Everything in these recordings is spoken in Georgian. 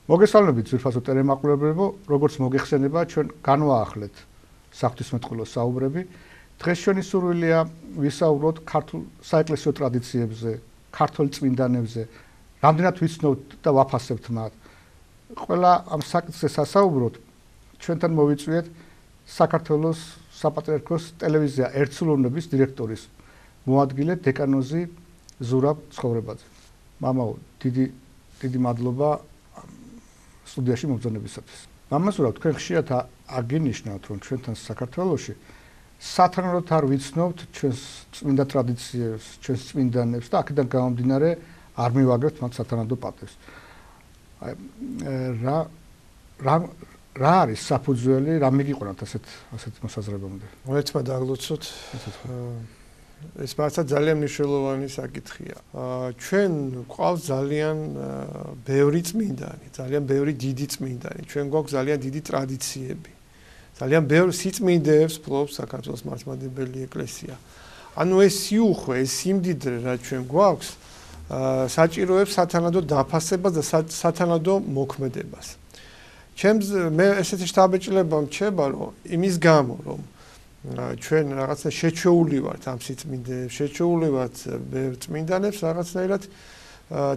მოგესალმებით ძვირფასო ტელემაყურებლებო, როგორც მოგეხსენება, ჩვენ განვაახლეთ საღვთისმეტყველო საუბრები. დღეს ჩვენი სურვილია ვისაუბროთ ქართულ საეკლესიო ტრადიციებზე, ქართველ წმინდანებზე, რამდენად ვიცნობთ და ვაფასებთ მათ. ყველა ამ საკითხზე სასაუბროთ ჩვენთან მოვიწვიეთ საქართველოს საპატრიარქოს ტელევიზია ერთსულოვნების დირექტორის მოადგილე დეკანოზი ზურაბ ცხოვრებაძე. მამაო, დიდი მადლობა სტუდიაში მოგზაურობისათვის. მამაზურაბ, თქვენ ხშირად აღინიშნავთ, რომ ჩვენთან საქართველოში სათანადოდ არ ვიცნობთ ჩვენს წმინდა ტრადიციებს, ჩვენს წმინდანებს და აქედან გამომდინარე არ მივაგებთ მათ სათანადო პატევს. რა არის საფუძველი, რა მიგიყვანათ ასეთ მოსაზრებამდე? მოეცმა დაგლოცოთ. ეს მართლა ძალიან მნიშვნელოვანი საკითხია. ჩვენ გვყავს ძალიან ბევრი წმინდანი, ძალიან ბევრი დიდი წმინდანი. ჩვენ გვაქვს ძალიან დიდი ტრადიციები. ძალიან ბევრ სიწმინდეებს ფლობს საქართველოს მართლმადიდებელი ეკლესია. ანუ ეს სიუხვე, ეს სიმდიდრე, რა ჩვენ გვაქვს, საჭიროებს სათანადო დაფასებას და სათანადო მოქმედებას. მე ესეთი შთაბეჭდილება მრჩება, რომ იმის გამო, რომ ჩვენ რაღაცა შეჩეული ვართ ამ სიწმინდეებს, შეჩეული ვართ ბევრ წმინდანებს, რაღაცნაირად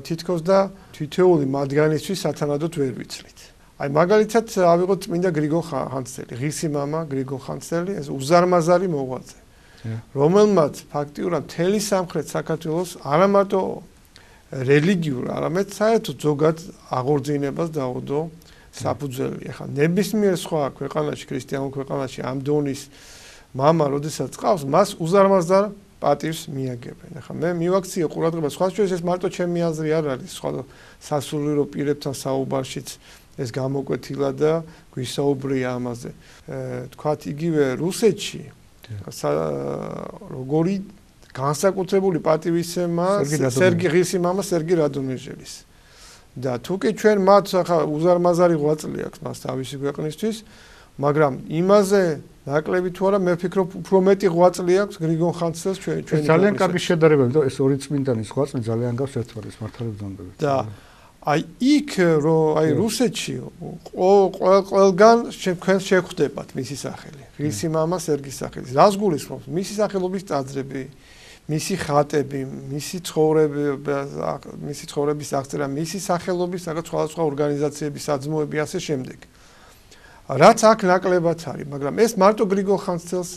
თითქოს და თითოეული მათგანისთვის სათანადოდ ვერ ვიცლით. აი მაგალითად ავიღოთ წმინდა გრიგოლ ხანძთელი, ღირსი მამა გრიგოლ ხანძთელი, ეს უზარმაზარი მოღვაწე, რომელმაც ფაქტიურად მთელი სამხრეთ საქართველოს არა მარტო რელიგიურ, არამედ საერთოდ ზოგად აღორძინებას დაუდო საფუძველი. ახლა ნებისმიერ სხვა ქვეყანაში, ქრისტიანულ ქვეყანაში ამ დონის მამა, როდესაც ყავს, მას უზარმაზარ პატივს მიაგებენ. ახლა მე მივაქციე ყურადღებას, სხვა შორის ეს მარტო ჩემი აზრი არ არის, სხვა სასულიერო პირებთან საუბარშიც ეს გამოკვეთილა და გვისაუბრია ამაზე. თქვათ იგივე რუსეთში როგორი განსაკუთრებული პატივისცემა ღირსი მამა სერგი რადონეჟელის. და თუკი ჩვენ მათ ახლა უზარმაზარი ღვაწლი აქვს მას თავისი ქვეყნისთვის, მაგრამ იმაზე ნაკლები თუ არა, მე ვფიქრობ, უფრო მეტი ღვაწლი აქვს გრიგოლ ხანძთელს ჩვენი. ძალიან კარგი შედარება, იმიტომ ეს ორი წმინდანის ღვაწლი ძალიან გავს ერთმანეთს მართალი ბრძანდება. და აი იქ რომ რუსეთში ყველგან თქვენ შეგხვდებათ მისი სახელი, ღირსი მამა სერგის სახელი. რას გულისხმობს? მისი სახელობის ტაძრები, მისი ხატები, მისი ცხოვრების აღწერა, მისი სახელობის რაღაც სხვადასხვა ორგანიზაციების საძმოები ასე შემდეგ. რაც აქ ნაკლებად არის, მაგრამ ეს მარტო გრიგოლ ხანძთელს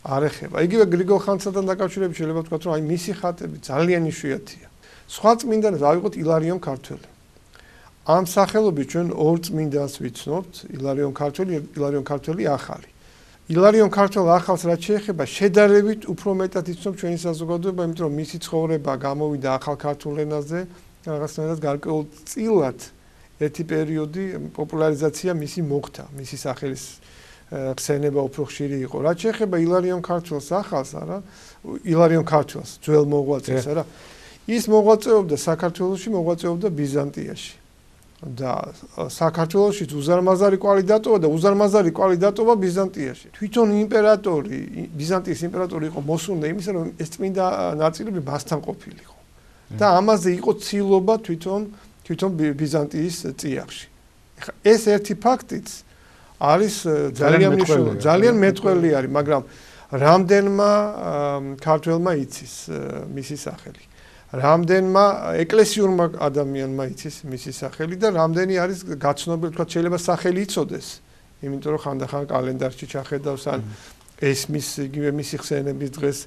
არ ეხება. იგივე გრიგოლ ხანძთელთან დაკავშირებით შეიძლება ვთქვათ, რომ აი მისი ხატები ძალიან იშვიათია. სხვა წმინდანებს ავიღოთ ილარიონ ქართველი. ამ სახელობის ჩვენ ორ წმინდანს ვიცნობთ, ილარიონ ქართველი ახალი. ილარიონ ქართველ ახალს რაც შეეხება, შედარებით უფრო მეტად იცნობ ჩვენი საზოგადოება, იმიტომ რომ მისი ცხოვრება გამოვიდა ახალ ქართულ ენაზე, რაღაცნაირად გარკვეულწილად ერთი პერიოდი პოპულარიზაცია მისი მოხდა, მისი სახელის ხსენება უფრო ხშირი იყო. რაც შეეხება ილარიონ ქართველს ახალს, არა, ილარიონ ქართველს, ძველ მოღვაწეს, არა, ის მოღვაწეობდა საქართველოში, მოღვაწეობდა ბიზანტიაში. და საქართველოში უზარმაზარი კვალი დატოვა და უზარმაზარი კვალი დატოვა ბიზანტიაში. თვითონ ბიზანტიის იმპერატორი იყო მოსურნე იმისა, რომ ეს წმინდა ნაწილები მასთან ყოფილიყო. და ამაზე იყო ცილობა თვითონ ბიზანტიის წიაღში. ეს ერთი ფაქტიც არის ძალიან მეტყველი არის, მაგრამ რამდენმა ქართველმა იცის მისი სახელი. რამდენმა ეკლესიურმა ადამიანმა იცის მისი სახელი და რამდენი არის გაცნობილი, თქვა შეიძლება სახელი იცოდეს, იმიტომ რომ ხანდახან კალენდარში ჩახედავს ან ესმის იგივე მისი ხსენების დღეს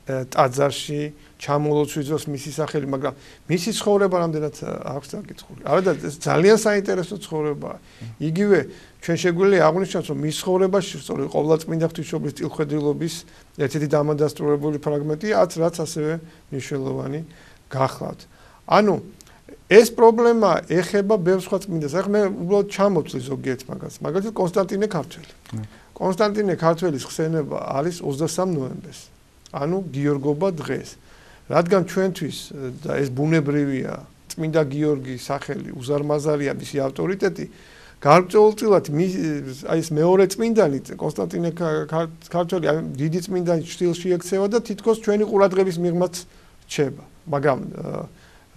ტაძარში ჩამოლოცვიძოს მისი სახელი, მაგრამ მისი ცხოვრება რამდენად აქვს დაკითხული. არა და ეს ძალიან საინტერესო ცხოვრებაა. იგივე ჩვენ შეგვიძლია აღვნიშნოთ, რომ მის ცხოვრებაში სწორედ ყოვლადწმინდა ღვთისმშობლის წილხვედრილობის ერთ-ერთი დამადასტურებელი ფრაგმენტია, რაც ასევე მნიშვნელოვანი გახლავთ. ანუ ეს პრობლემა ეხება ბევრ სხვა წმინდანს. ახლა მე უბრალოდ ჩამოვწვი ზოგიერთ მაგას. მაგალითად კონსტანტინე ქართველი. კონსტანტინე ქართველის ხსენება არის 23 ნოემბერს. ანუ გიორგობა დღეს. რადგან ჩვენთვის და ეს ბუნებრივია, წმინდა გიორგის სახელი უზარმაზარია, მისი ავტორიტეტი, გარკვეულწილად აი ეს მეორე წმინდანი კონსტანტინე ქართველი დიდი წმინდანი ჭრილში ექცევა და თითქოს ჩვენი ყურადღების მიღმაც რჩება. მაგრამ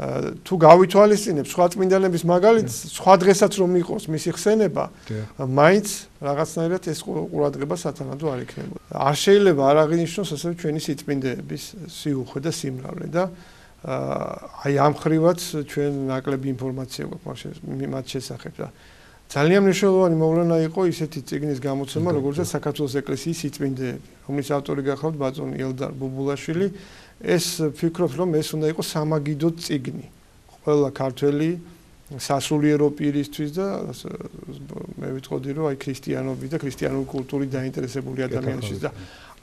თუ გავითვალისწინებ სხვა წმინდანების მაგალითს, სხვა დღესაც რომ იყოს მისი ხსენება, მაინც რაღაცნაირად ეს ყურადღება სათანადო არ იქნებოდა. არ შეიძლება არ აღინიშნოს ასევე ჩვენი სიწმინდეების სიუხვე და სიმრავლე და აი ამ ხრივაც ჩვენ ნაკლები ინფორმაცია გვაქვს მათ შესახებ და ძალიან მნიშვნელოვანი მოვლენა იყო ისეთი წიგნის გამოცემა, როგორიცაც საქართველოს ეკლესიის სიწმინდეები, რომლის ავტორი გახლავთ ბატონი ელდარ ბუბულაშვილი. ეს ვფიქრობ, რომ ეს უნდა იყოს სამაგიდო წიგნი ყველა ქართველი სასულიერო პირისთვის და მე ვიტყოდი, რომ აი ქრისტიანობის და ქრისტიანული კულტურით დაინტერესებული ადამიანისთვის და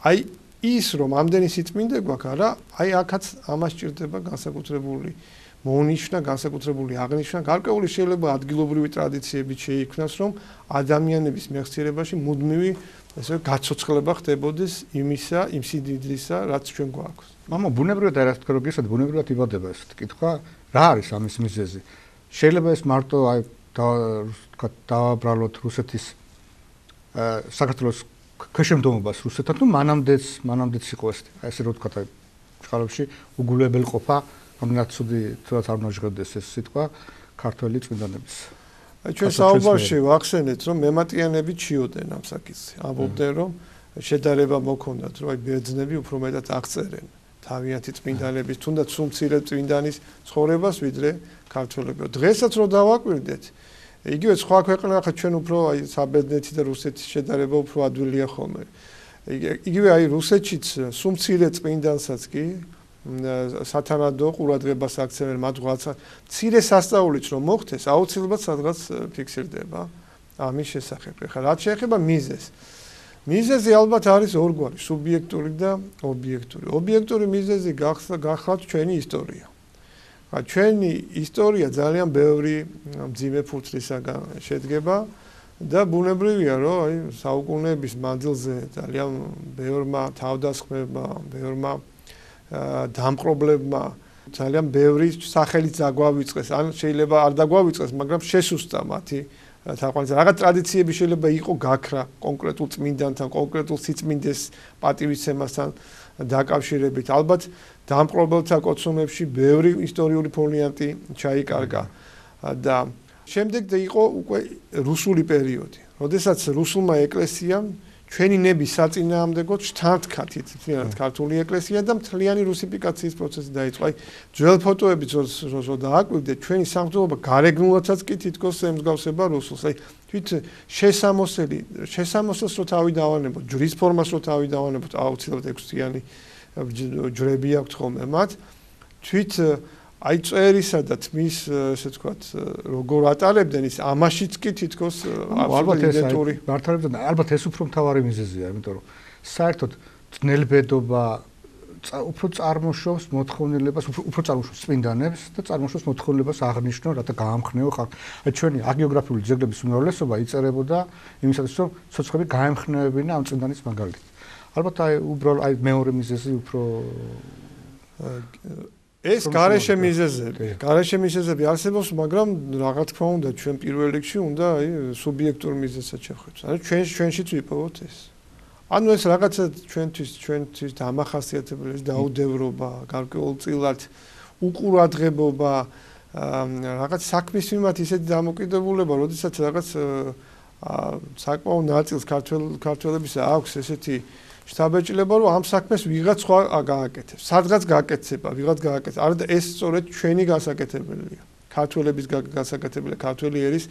აი ის რომ ამდენი სიწმინდე გვაქვს, არა, აი აქაც ამას ჭირდება განსაკუთრებული მოუნიშნა, განსაკუთრებული აღნიშვნა, გარკვეული შეიძლება ადგილობრივი ტრადიციებით შეიქმნას, რომ ადამიანების მეხსიერებაში მუდმივი ესე გაცოცხლება ხდებოდეს იმისა, იმ სიდიდისა, რაც ჩვენ გვაქვს. მამა ბუნებრივად არა თქვა რომ გესად ბუნებრივად იბადება ეს კითხვა, რა არის ამის მიზეზი? შეიძლება ეს მარტო აი თქვა დავაბრალოთ რუსეთის საქართველოს ქვეშემდომობას რუსეთთან, თუ მანამდეც იყო ეს, ესე რომ თქვა წყალებში უგულებელყოფა, რომელსაც თუნდაც არ უნდა ჟღერდეს ეს სიტყვა ქართველი წმინდანების. ჩვენ საუბარში ვახსენეთ, რომ მემატიანები ჩიოდნენ ამ საკითხზე. ამბობდნენ, რომ შედარება მოქონდათ, რომ აი ბერძნები უფრო მეტად აღწერენ თავიანთი წმინდანების, თუნდაც სუმცირე წმინდანის ცხოვრებას, ვიდრე ქართველები. დღესაც რო დავაკვირდეთ, იგივე სხვა ქვეყნებთან ჩვენ უფრო აი საბერძნეთი და რუსეთის შედარება უფრო ადვილია ხოლმე. იგივე აი რუსეთშიც სუმცირე წმინდანსაც კი სათანადო ყურადღებას აქცევენ მათ რაღაცა მცირე სასწაულიც რომ მოხდეს, აუცილებლად სადღაც ფიქსირდება ამის შესახებ. ხა რაც შეეხება მიზეზს. მიზეზი ალბათ არის ორგვარი, სუბიექტური და ობიექტური. ობიექტური მიზეზი გახლავთ ჩვენი ისტორია. ხა ჩვენი ისტორია ძალიან ბევრი მძიმე ფურცლისაგან შედგება და ბუნებრივია, რომ აი საუკუნეების მანძილზე ძალიან ბევრმა თავდასხმებმა, ბევრმა დამპყრობლებმა ძალიან ბევრი სახელით დაგვავიწყეს, ან შეიძლება არ დაგვავიწყეს, მაგრამ შესუსტა მათი თაყვანისმცემელი. რაღაც ტრადიციები შეიძლება იყო გაქრა კონკრეტულ წმინდანთან, კონკრეტულ სიწმინდეს პატივისცემასთან დაკავშირებით. ალბათ დამპყრობელთა კოცონებში ბევრი ისტორიული ფოლიანტი ჩაიკარგა და შემდეგ იყო უკვე რუსული პერიოდი, როდესაც რუსულმა ეკლესიამ ჩვენი ნების საწინააღმდეგოდ შთანთქათ იწვიათ ქართული ეკლესია და მთლიანი რუსიფიკაციის პროცესი დაიწყო. აი ძველ ფოტოებიც რო დააკვირდეთ, ჩვენი სამღვდელობა გარეგნულადაც კი თითქოს ემსგავსება რუსულს. აი თვით შესამოსელს რო თავი დავანებოთ, ჯვრის ფორმას რო თავი დავანებოთ, აუცილებლად ექვსიანი ჯვრები აქვთ ხოლმე მათ. თვით აი წერისა და თმის ესე ვთქვათ, როგორ ატარებდნენ ის ამაშიც კი თითქოს აბსოლუტური მართლებდნენ. ალბათ ეს უფრო მთავარი მიზეზია, იმიტომ რომ საერთოდ ძნელბედობა უფრო წარმოშობს მოთხოვნილებას, უფრო წარმოშობს წმინდანებს და წარმოშობს მოთხოვნილებას აღნიშნო, რათა გაამხნეო ხალხი. აი ჩვენი აგიოგრაფიული ძეგლების უმრავლესობა იწერებოდა იმისათვის, რომ ცოცხლები გაემხნეებინა ამ წმინდანის მაგალითად. ალბათ აი უბრალოდ აი მეორე მიზეზი უფრო ეს გარეშე მიზეზები არსებობს, მაგრამ რა თქმა უნდა ჩვენ პირველ რიგში უნდა აი სუბიექტურ მიზეზსაც შევხვდეთ. ანუ ჩვენშიც ვიპოვოთ ეს. ანუ ეს რაღაცა ჩვენთვის დამახასიათებელი დაუდევრობა, გარკვეულწილად უყურადღებობა, რაღაც საქმის მიმართ ისეთი დამოკიდებულება, როდესაც რაღაც საკმაო ნაწილს ქართველებისა აქვს ესეთი შთაბეჭდილება, რომ ამ საქმეს ვიღაც სხვა გააკეთებს. სადღაც გააკეთება, ვიღაც გააკეთებს. არა და ეს სწორედ ჩვენი გასაკეთებელია. ქართველების გასაკეთებელია, ქართველი ერის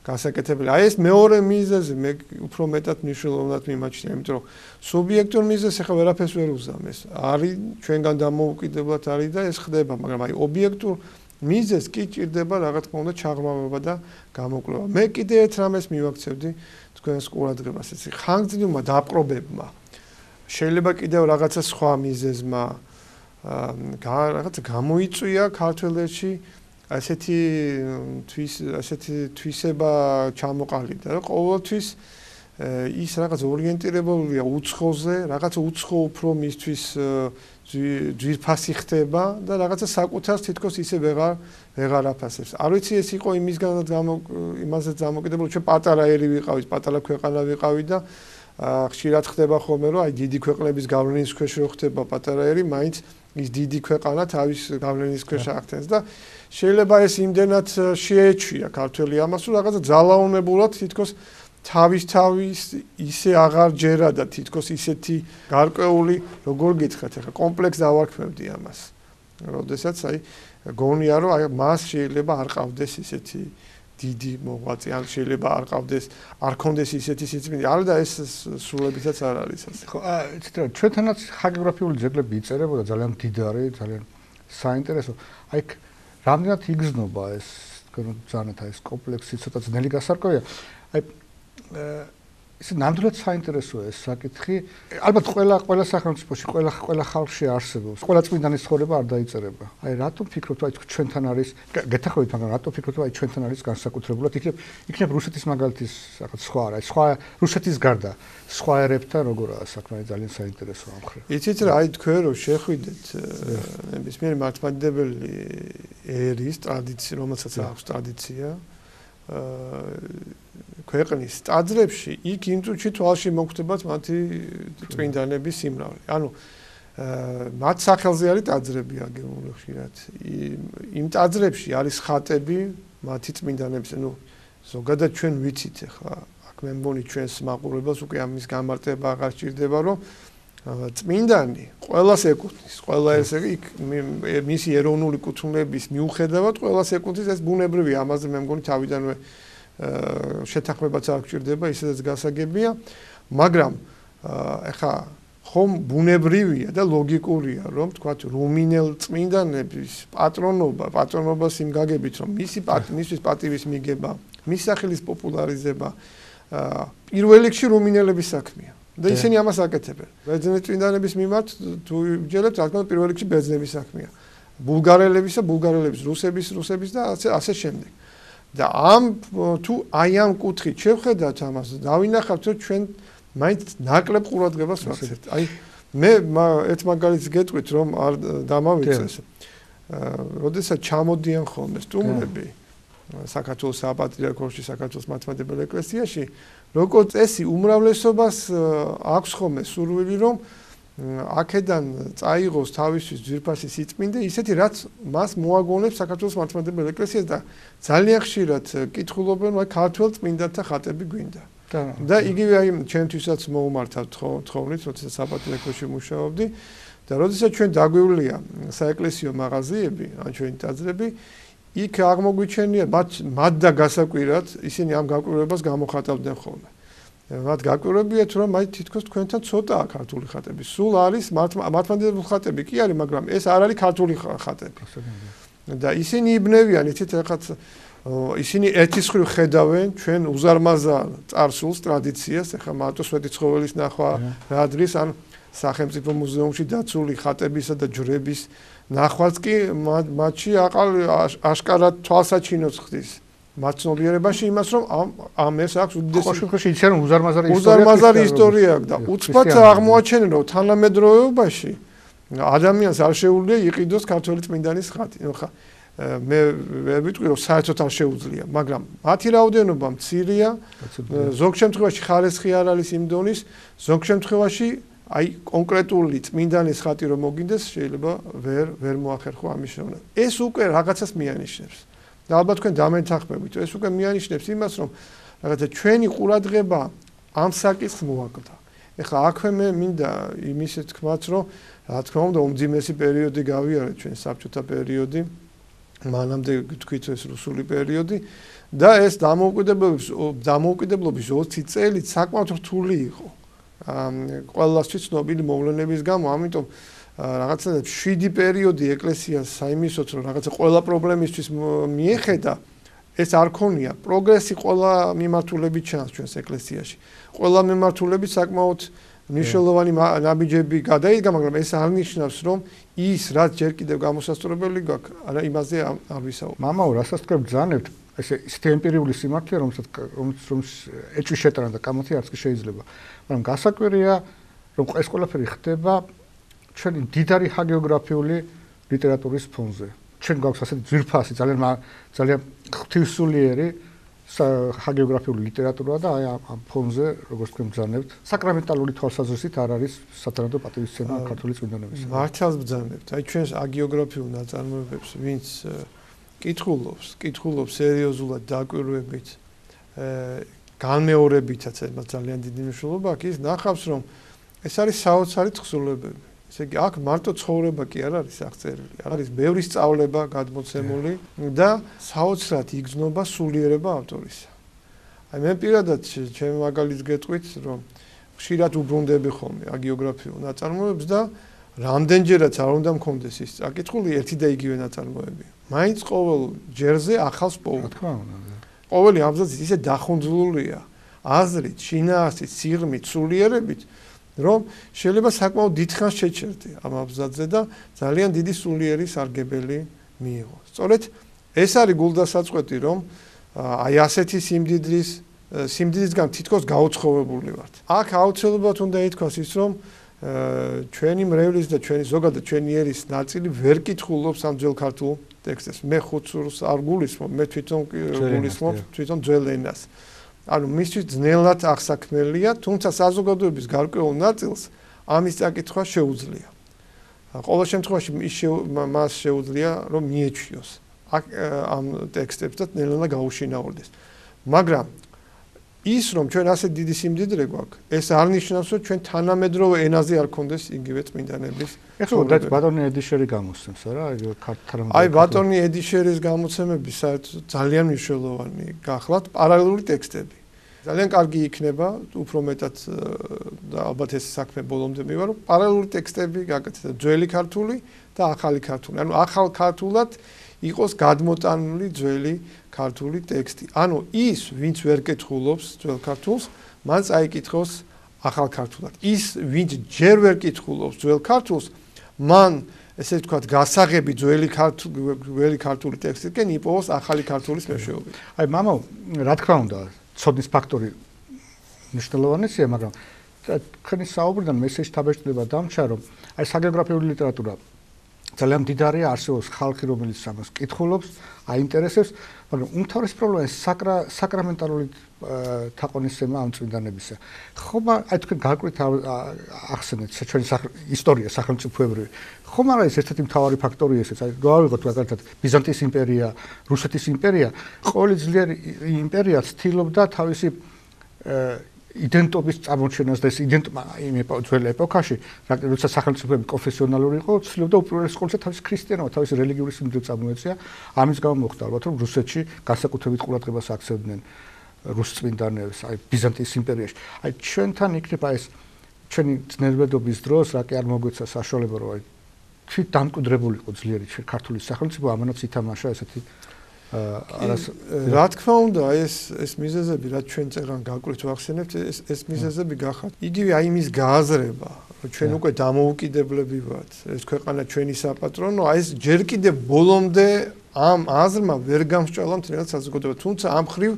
გასაკეთებელი. აი ეს მეორე მიზეზი მე უფრო მეტად მნიშვნელოვნად მიმაჩნია, იმიტომ რომ სუბიექტურ მიზეზს ახლა ვერაფერს ვერ უზამეს. არის ჩვენგან დამოუკიდებლად არის და ეს ხდება, მაგრამ აი ობიექტურ მიზეზს კი ჭირდება რა თქმა უნდა ჩაღრმავება და გამოკვლევა. მე კიდე ერთ რამეს მივაქცევდი თქვენს ყურადღებას, ეს ხანგრძლივმა დაპყრობებმა შეიძლება კიდევ რაღაცა სხვა მიზეზმა რაღაცა გამოიწვია ქართველებში ასეთი თვისება ჩამოყალიბდა, რომ ყოველთვის ის რაღაც ორიენტირებულია უცხოზე, რაღაცა უცხო უფრო მისთვის ძვირფასი ხდება და რაღაცა საკუთარს თითქოს ისე ვეღარ აფასებს. არ ვიცი ეს იყო იმასგანაც იმასაც დამოკიდებული, ჩვენ პატარა ერი ვიყავით, პატარა ქვეყანა ვიყავით და ხშირად ხდება ხოლმე, რომ აი დიდი ქვეყნების გავლენის ქვეშ რო ხდება პატარა ერი, მაინც ის დიდი ქვეყანა თავის გავლენის ქვეშ აღწევს და შეიძლება ეს იმდენად შეეჩვია ქართველი ამას, რომ რაღაცა ძალაუნებურად თითქოს თავის ისე აღარ ჯერა და თითქოს ისეთი გარკვეული, როგორ გითხრათ, ახლა კომპლექს დავარქმევდი ამას. როდესაც აი გონია რომ აი მას შეიძლება არ ყავდეს ისეთი დიდი მოღვაწე, ან შეიძლება არ ყავდეს, არ კონდეს ისეთი სიწმინდე. არა და ეს სრულებითაც არ არის ასე. ხო, იცით რა, ჩვენთანაც ჰაგიოგრაფიული ძეგლები იწერებოდა ძალიან მდიდარი, ძალიან საინტერესო. აი რამდენად იგრძნობა ეს ბრძანეთ ეს კომპლექსი ცოტა ძნელი გასარკვევია. აი ეს ნამდვილად საინტერესოა ეს საკითხი. ალბათ ყველა სახელმწიფოში, ყველა ხალხში არსებობს. ყველა წმინდანის ცხოვრება არ დაიწერება. აი რატომ ფიქრობთ, აი ჩვენთან არის, გეთახმებით, მაგრამ რატომ ფიქრობთ, აი ჩვენთან არის განსაკუთრებულად იქნებ რუსეთის მაგალითის რაღაც სხვა არა, სხვა რუსეთის გარდა სხვა ერებთან როგორაა საქმე, ძალიან საინტერესოა ამ ხრით. იცით რა, აი თქვენ რომ შეხვიდეთ ნებისმიერი მართლმადიდებელი ერის ტრადიცია, რომელსაც აქვს ტრადიცია ქვეყნის ტაძრებში, იქ იმ წუთში თვალში მოგხვდებათ მათი წმინდანების სიმრავლე. ანუ მათ სახელზე არის ტაძრები აგებული ხშირად. იმ ტაძრებში არის ხატები მათი წმინდანების, ну, ზოგადად ჩვენ ვიცით ახლა, აქ მე მგონი ჩვენს მაყურებელს უკვე ამის გამარტება აღარ სჭირდება, რომ წმინდანი ყველას ეკუთვნის, ყველა ესე იქ მისი ეროვნული კუთვნილების მიუხედავად ყველას ეკუთვნის, ეს ბუნებრივია, ამაზე მე მგონი თავიდანვე შეთანხმებაც არ გჭირდება, ისედაც გასაგებია, მაგრამ ეხა ხომ ბუნებრივია და ლოგიკურია, რომ თქვათ რუმინელ წმინდანების პატრონობას იმ გაგებით, რომ მისთვის პატივის მიგება, მის სახელის პოპულარიზება პირველ რიგში რუმინელების საქმეა. და ისინი ამას აკეთებენ. ბერძენი წმინდანების მიმართ თუ ვიჯერებთ, რა თქმა უნდა, პირველ რიგში ბერძნების საქმეა. ბულგარელების, რუსების და ასე შემდეგ. და თუ აი ამ კუთხით შევხედათ ამას, დავინახავთ, რომ ჩვენ მაინც ნაკლებ ყურადღებას ვაქცევთ. აი მე ერთ მაგალითს გეტყვით, რომ არ დამავიწყეს. როდესაც ჩამოდიან ხოლმე სტუმრები საქართველოს საპატრიარქოში, საქართველოს მართლმადიდებელ ეკლესიაში, როგორც წესი, უმრავლესობას აქვს ხოლმე სურვილი, რომ აქედან წაიღოს თავისთვის ძვირფასი სიწმინდე, ისეთი რაც მას მოაგონებს საქართველოს მართლმადიდებელ ეკლესიას და ძალიან ხშირად კითხულობენ, აი ქართველ წმინდანთა ხატები გვინდა. და იგივე აი ჩემთვისაც მოუმართავთ თხოვნით, როდესაც საპატრიარქოში მუშაობდი და როდესაც ჩვენ დაგვივლია საეკლესიო მაღაზიები, ან ჩვენი ტაძრები, იქ აღმოგვიჩენია მათ და გასაკვირად ისინი ამ გაკვირვებას გამოხატავდნენ ხოლმე. მათ გაკვირვებიათ, რომ აი თითქოს თქვენთან ცოტაა ქართული ხატები. სულ არის მართლმადიდებელი ხატები კი არის, მაგრამ ეს არ არის ქართული ხატები. და ისინი იბნევიან, იცით, რაღაც ისინი ერთის მხრივ ხედავენ ჩვენ უზარმაზარ წარსულს, ტრადიციას, ეხლა მარტო სვეტი ცხოველის ნახვა რა დღის ან სახელმწიფო მუზეუმში დაცული ხატებისა და ჯვრების ნახვაც კი მათში აშკარად თვალსაჩინოს ხდის. მათ ცნობიერებაში იმას, რომ ამ ეს აქვს უდიდესი იციან რომ უზარმაზარი ისტორია აქვს და უცბად აღმოაჩენენ, რომ თანამედროვეობაში ადამიანს არ შეუძლია იყიდოს ქართველი წმინდანის ხატი. მე ვერ ვიტყვი, რომ საერთოდ არ შეუძლია, მაგრამ მათი რაოდენობა მცირეა, ზოგ შემთხვევაში ხარისხი არ არის იმ დონის, ზოგ შემთხვევაში აი კონკრეტული წმინდანის ხატი რომ მოგინდეს, შეიძლება ვერ მოახერხო ამის შევნა. ეს უკვე რაღაცას მიანიშნებს. და ალბათ თქვენ დამეთანხმებით, ეს უკვე მიანიშნებს იმას, რომ რაღაცა ჩვენი ყურადღება ამ საკითხს მოაკლდა. ეხლა აქვე მე მინდა იმის თქმაც, რომ რა თქმა უნდა, უმძიმესი პერიოდი გავიარეთ ჩვენ საბჭოთა პერიოდი, მანამდე თქვით ეს რუსული პერიოდი და ეს დამოუკიდებლობის 20 წელი საკმაოდ რთული იყო. ყველასთვის ცნობილი მოვლენების გამო, ამიტომ რაღაცა 7 პერიოდი ეკლესიას საიმისოთ, რომ რაღაცა ყველა პრობლემისთვის მიეხედა, ეს არ ქონია. პროგრესი ყველა მიმართულებით ჩანს ჩვენს ეკლესიაში. ყველა მიმართულებით საკმაოდ მნიშვნელოვანი ნაბიჯები გადაიდგა, მაგრამ ეს არ ნიშნავს, რომ ის რაც ჯერ კიდევ გამოსასწორებელი გვაქვს, არა იმაზე არ ვისაუბრებ. მამაო, რასაც თქვენ ბრძანებთ, ესეთი ემპირიული სიმართლეა, რომელსაც ეჭვი შეტანა და კამათი არც კი შეიძლება. მაგრამ გასაკვირია, რომ ეს ყველაფერი ხდება ჩვენი მდიდარი ჰაგიოგრაფიული ლიტერატურის ფონზე. ჩვენ გვაქვს ასეთი ძვირფასი, ძალიან ღვთივსულიერი ჰაგიოგრაფიული ლიტერატურა და აი ამ ფონზე როგორც თქვენ ბრძანებთ საკრამენტალური თვალსაზრისით არ არის სათანადო პატივისცემა ქართული წმინდანებისა. მართლაც ბრძანებთ. აი ჩვენს ჰაგიოგრაფიულ ნაწარმოებებს ვინც კითხულობს სერიოზულად დაკვირვებით განმეორებითაც ეს ძალიან დიდი მნიშვნელობა აქვს ის ნახავს რომ ეს არის საოცარი თხზულებები. ესე იგი აქ მარტო ცხოვრება კი არ არის აღწერილი, არის ბევრი სწავლება გადმოცემული და საოცრად იგრძნობა სულიერება ავტორისა. აი მე პირადად ჩემ მაგალითს გეტყვით რომ ხშირად უბრუნდები ხოლმე ჰაგიოგრაფიულ ნაწარმოებებს და რამდენჯერაც არ უნდა მქონდეს ის წაკითხული ერთი და იგივე ნაწარმოებია. მაინც ყოველ ჯერზე ახალს პოულობ. რა თქმა უნდა. ყოველი აბზაცი ისე დახუნძლულია აზრით, შინაარსით, სიღრმით, სულიერებით, რომ შეიძლება საკმაოდ დიდხანს შეჩერდე ამ აბზაცზე და ძალიან დიდი სულიერი სარგებელი მიიღო. სწორედ ეს არის გულდასაწყვეტი, რომ აი ასეთი სიმდიდრისგან თითქოს გაუცხოვებული ვართ. აქ აუცილებლად უნდა ითქვას ის, რომ ჩვენი მრევლის და ჩვენი ზოგადად ჩვენი ერის ნაწილი ვერ კითხულობს ამ ძველ ქართულ ტექსტებს. მე ხუცურს არ გულისხმობ, მე თვითონ გულისხმობ თვითონ ძველ ენას. ანუ მისთვის ძნელად აღსაქმელია, თუმცა საზოგადოების გარკვეულ ნაწილს ამის წაკითხვა შეუძლია. ყოველ შემთხვევაში მას შეუძლია რომ მიეჩვიოს ამ ტექსტებს და ნელ-ნელა გაუშინაურდეს. მაგრამ ის რომ ჩვენ ასე დიდი სიმდიდრე გვაქვს, ეს არ ნიშნავს რომ ჩვენ თანამედროვე ენაზე არ გქონდეს იგივე წმინდანების. ეხლა ბატონი ედიშერი გამოსცემს რა, აი ბატონი ედიშერის გამოცემები საერთოდ ძალიან მნიშვნელოვანი გახლავთ პარალელური ტექსტები. ძალიან კარგი იქნება, უფრო მეტად და ალბათ ეს საქმე ბოლომდე მივა, რომ პარალელური ტექსტები გაკეთდეს ძველი ქართული და ახალი ქართული. ანუ ახალ ქართულად იყოს გადმოტანილი ძველი ქართული ტექსტი. ანუ ის, ვინც ვერ კითხულობს ძველ ქართულს, მან წაიკითხოს ახალ ქართულად. ის, ვინც ჯერ ვერ კითხულობს ძველ ქართულს, მან ესე ვთქვათ, გასაღები ძველი ქართული ტექსტიდან იპოვოს ახალი ქართულის მეშვეობით. აი მამო, რა თქმა უნდა, ცოდნის ფაქტორი მნიშვნელოვანია, მაგრამ თქვენი საუბრიდან მე ეს თაბეჭდება დამჩა, რომ აი ჰაგიოგრაფიული ლიტერატურა ძალიან მდიდარია, არსებობს ხალხი, რომელიც ამას კითხულობს, აინტერესებს, მაგრამ უმთავრესი პრობლემა საკრამენტალური თაყვანისცემა ამ წმინდანებისა. ხომ აი თქვენ გაკვირთ ახსენეთ ჩვენი ისტორია სახელმწიფოებრივი. ხომ არ არის ერთ-ერთი მთავარი ფაქტორი ესეც, აი რა ვიღოთ მაგალითად ბიზანტიის იმპერია, რუსეთის იმპერია, ყოველი ძლიერი იმპერია ცდილობდა თავისი იდენტობის წარმოჩენას და ეს იმ ძველ ეპოქაში, როცა სახელმწიფოები კონფესიონალური იყო, ცდილობდა უპირველეს ყოვლისა თავის ქრისტიანობა, თავის რელიგიური სიმდიდრე წარმოეწია. ამის გამო მოხდა ალბათ, რომ რუსეთში განსაკუთრებით ყურადღებას აქცევდნენ რუს წმინდანებს, აი ბიზანტიის იმპერიაში. აი ჩვენთან იქნება ეს ჩვენი ძნელბედობის დროს, რა კი არ მოგვეცა საშუალება, რომ აი თვით დამკვიდრებულიყო ძლიერი ჩვენ ქართული სახელმწიფო, ამანაც ითამაშა ესეთი რა თქმა უნდა, ეს მიზეზები, რაც ჩვენ წეგან გაკვირთ ვახსენებთ, ეს მიზეზები გახართ. იგივე აი იმის გააზრება, რომ ჩვენ უკვე დამოუკიდებლები ვართ, ეს ქვეყანა ჩვენი საპატრონო, აი ეს ჯერ კიდევ ბოლომდე ამ აზრმა ვერ გამსჭვალა მთლიანად საზოგადოება, თუმცა ამ ხრივ